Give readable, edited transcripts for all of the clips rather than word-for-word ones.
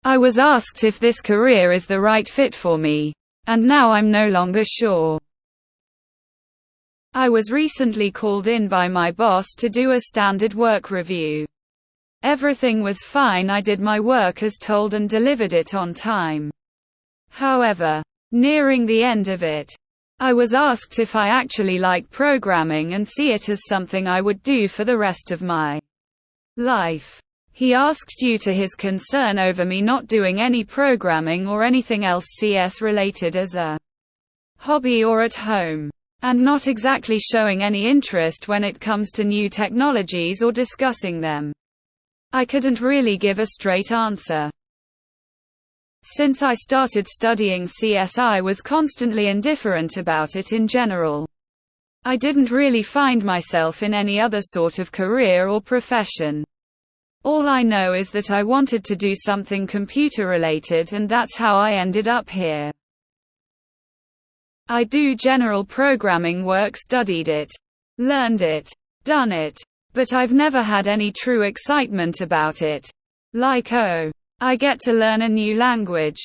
I was asked if this career is the right fit for me, and now I'm no longer sure. I was recently called in by my boss to do a standard work review. Everything was fine, I did my work as told and delivered it on time. However, nearing the end of it, I was asked if I actually like programming and see it as something I would do for the rest of my life. He asked due to his concern over me not doing any programming or anything else CS related as a hobby or at home, and not exactly showing any interest when it comes to new technologies or discussing them. I couldn't really give a straight answer. Since I started studying CS, I was constantly indifferent about it in general. I didn't really find myself in any other sort of career or profession. All I know is that I wanted to do something computer related, and that's how I ended up here. I do general programming work, studied it, learned it, done it, but I've never had any true excitement about it. Like, oh, I get to learn a new language.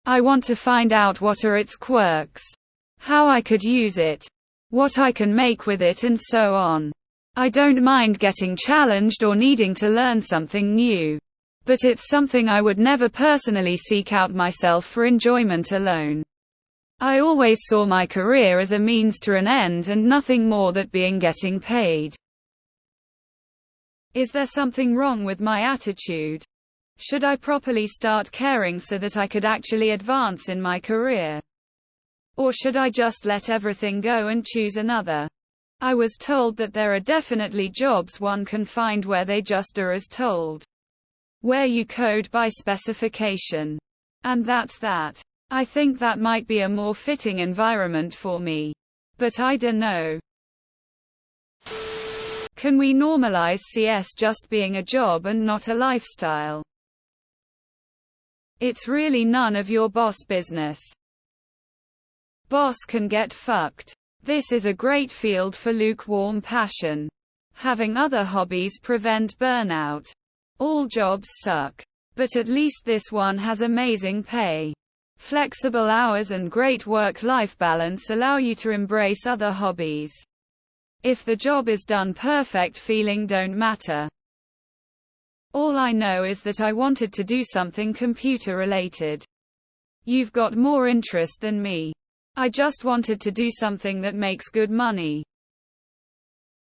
I want to find out what are its quirks, how I could use it, what I can make with it, and so on. I don't mind getting challenged or needing to learn something new, but it's something I would never personally seek out myself for enjoyment alone. I always saw my career as a means to an end and nothing more than being getting paid. Is there something wrong with my attitude? Should I properly start caring so that I could actually advance in my career? Or should I just let everything go and choose another? I was told that there are definitely jobs one can find where they just are as told, where you code by specification. And that's that. I think that might be a more fitting environment for me. But I don't know. Can we normalize CS just being a job and not a lifestyle? It's really none of your boss business. Boss can get fucked. This is a great field for lukewarm passion. Having other hobbies prevent burnout. All jobs suck. But at least this one has amazing pay. Flexible hours and great work-life balance allow you to embrace other hobbies. If the job is done perfect, feeling don't matter. All I know is that I wanted to do something computer related. You've got more interest than me. I just wanted to do something that makes good money.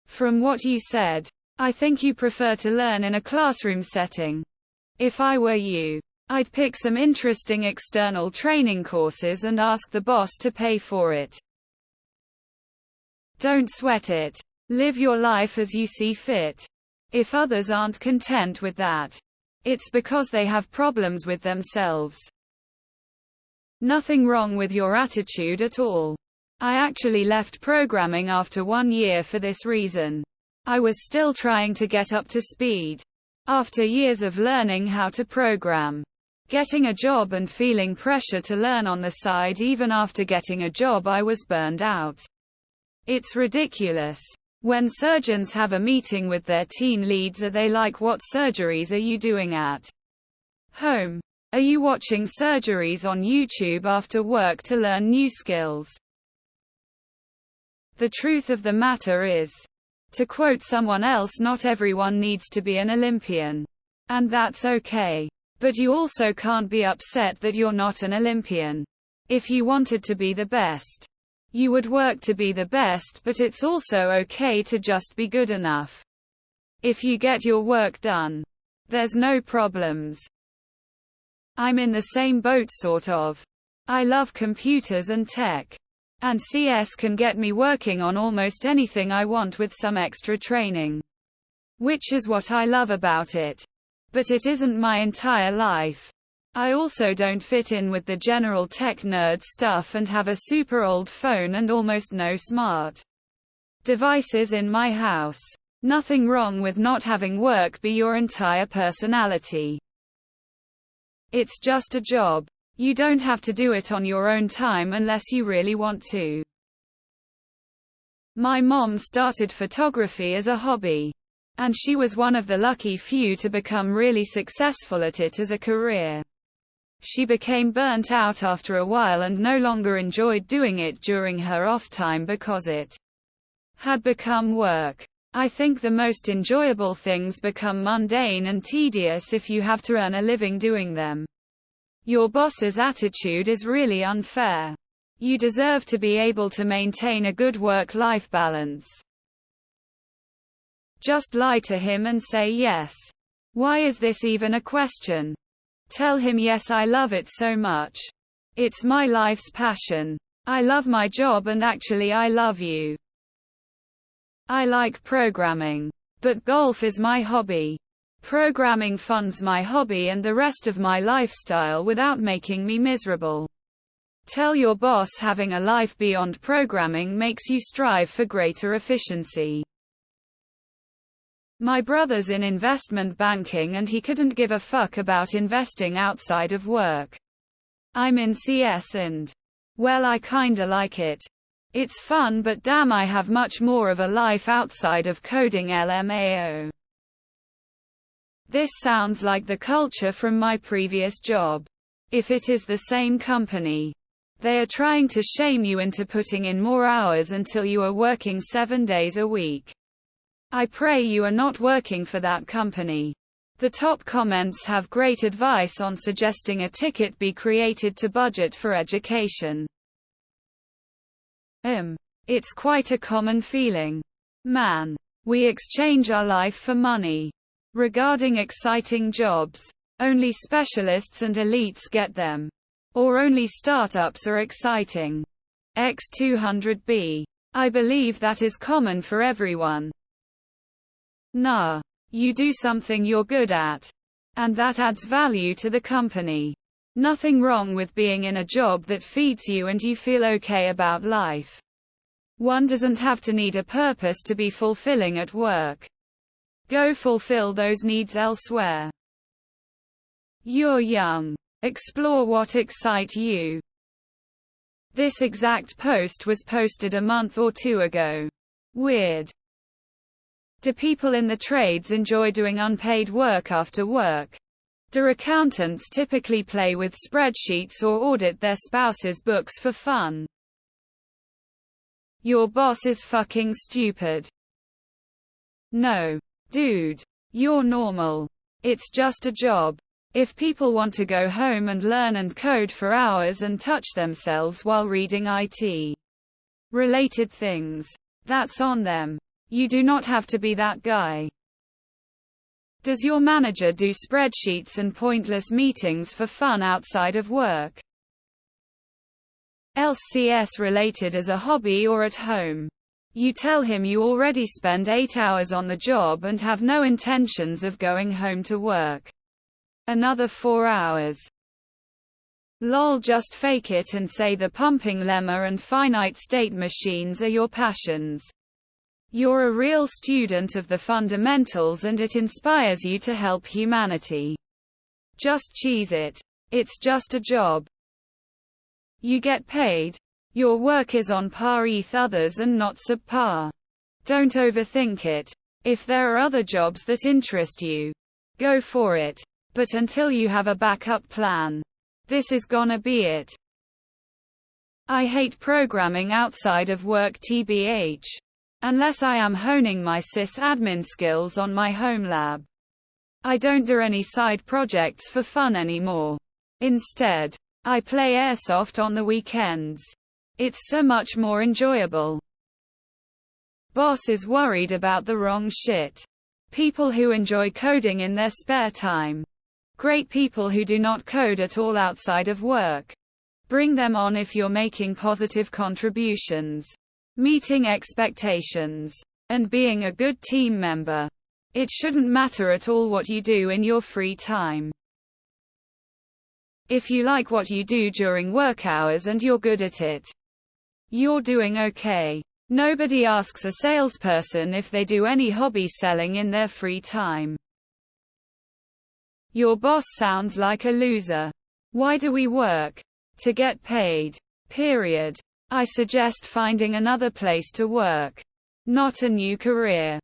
From what you said, I think you prefer to learn in a classroom setting. If I were you, I'd pick some interesting external training courses and ask the boss to pay for it. Don't sweat it. Live your life as you see fit. If others aren't content with that, it's because they have problems with themselves. Nothing wrong with your attitude at all. I actually left programming after 1 year for this reason. I was still trying to get up to speed. After years of learning how to program, getting a job and feeling pressure to learn on the side even after getting a job, I was burned out. It's ridiculous. When surgeons have a meeting with their team leads, are they like, what surgeries are you doing at home? Are you watching surgeries on YouTube after work to learn new skills? The truth of the matter is, to quote someone else, not everyone needs to be an Olympian. And that's okay. But you also can't be upset that you're not an Olympian. If you wanted to be the best, you would work to be the best, but it's also okay to just be good enough. If you get your work done, there's no problems. I'm in the same boat sort of. I love computers and tech. And CS can get me working on almost anything I want with some extra training. Which is what I love about it. But it isn't my entire life. I also don't fit in with the general tech nerd stuff and have a super old phone and almost no smart devices in my house. Nothing wrong with not having work be your entire personality. It's just a job. You don't have to do it on your own time unless you really want to. My mom started photography as a hobby. And she was one of the lucky few to become really successful at it as a career. She became burnt out after a while and no longer enjoyed doing it during her off time because it had become work. I think the most enjoyable things become mundane and tedious if you have to earn a living doing them. Your boss's attitude is really unfair. You deserve to be able to maintain a good work-life balance. Just lie to him and say yes. Why is this even a question? Tell him, yes, I love it so much. It's my life's passion. I love my job and actually I love you. I like programming. But golf is my hobby. Programming funds my hobby and the rest of my lifestyle without making me miserable. Tell your boss having a life beyond programming makes you strive for greater efficiency. My brother's in investment banking and he couldn't give a fuck about investing outside of work. I'm in CS and, well, I kinda like it. It's fun, but damn, I have much more of a life outside of coding LMAO. This sounds like the culture from my previous job. If it is the same company, they are trying to shame you into putting in more hours until you are working 7 days a week. I pray you are not working for that company. The top comments have great advice on suggesting a ticket be created to budget for education. It's quite a common feeling. Man. We exchange our life for money. Regarding exciting jobs, only specialists and elites get them. Or only startups are exciting. X200B. I believe that is common for everyone. Nah. You do something you're good at. And that adds value to the company. Nothing wrong with being in a job that feeds you and you feel okay about life. One doesn't have to need a purpose to be fulfilling at work. Go fulfill those needs elsewhere. You're young. Explore what excites you. This exact post was posted a month or two ago. Weird. Do people in the trades enjoy doing unpaid work after work? Do accountants typically play with spreadsheets or audit their spouse's books for fun? Your boss is fucking stupid. No. Dude. You're normal. It's just a job. If people want to go home and learn and code for hours and touch themselves while reading IT related things, that's on them. You do not have to be that guy. Does your manager do spreadsheets and pointless meetings for fun outside of work? Else CS related as a hobby or at home. You tell him you already spend 8 hours on the job and have no intentions of going home to work. Another 4 hours. Lol, just fake it and say the pumping lemma and finite state machines are your passions. You're a real student of the fundamentals and it inspires you to help humanity. Just cheese it. It's just a job. You get paid. Your work is on par with others and not subpar. Don't overthink it. If there are other jobs that interest you, go for it. But until you have a backup plan, this is gonna be it. I hate programming outside of work tbh. Unless I am honing my sysadmin skills on my home lab. I don't do any side projects for fun anymore. Instead, I play airsoft on the weekends. It's so much more enjoyable. Boss is worried about the wrong shit. People who enjoy coding in their spare time. Great people who do not code at all outside of work. Bring them on if you're making positive contributions. Meeting expectations. And being a good team member. It shouldn't matter at all what you do in your free time. If you like what you do during work hours and you're good at it, you're doing okay. Nobody asks a salesperson if they do any hobby selling in their free time. Your boss sounds like a loser. Why do we work? To get paid. Period. I suggest finding another place to work. Not a new career.